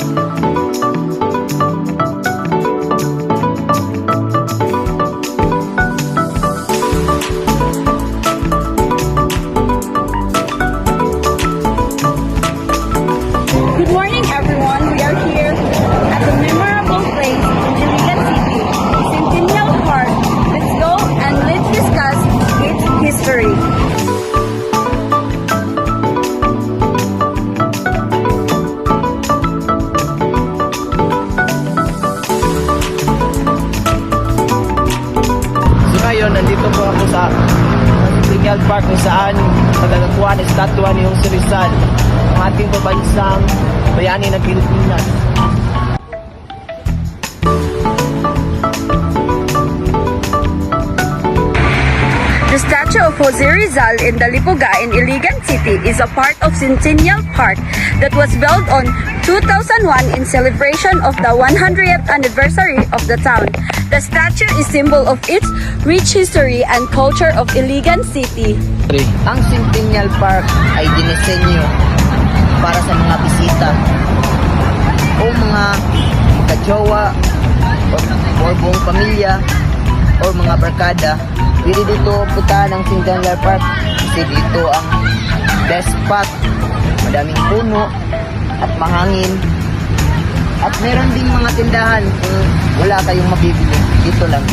Good morning, everyone. We are here at the memorable place in Iligan City, Centennial Park. Let's go and let's discuss its history. So ngayon, nandito po ako sa Centennial Park kung saan magagakuha ng estatwa ni Jose Rizal, ang ating pabansang bayani ng Pilipinas. The statue of Jose Rizal in the Lipoga in Iligan City is a part of Centennial Park that was built on 2001 in celebration of the 100th anniversary of the town. The statue is symbol of its rich history and culture of Iligan City. Ang Centennial Park ay dinisenyo para sa mga bisita o mga kajowa o buong pamilya o mga barkada. Pwede dito punta ng Centennial Park kasi dito ang best spot. Madaming puno at mahangin. At meron ding mga tindahan kung wala kayong mabibili. Dito lang.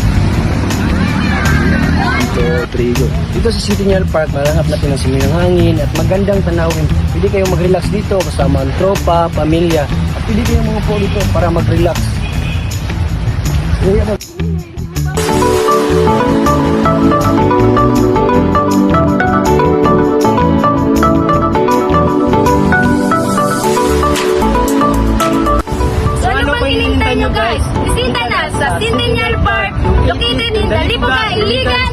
Dito sa Centennial Park, mahanap natin ang simoy ng hangin at magandang tanawin. Pwede kayong mag-relax dito kasama ang tropa, pamilya. At pwede kayong mga po dito para mag-relax. So ano pang hinihintay nyo guys? Bisita na sa Centennial Park located in the Lipoga, Iligan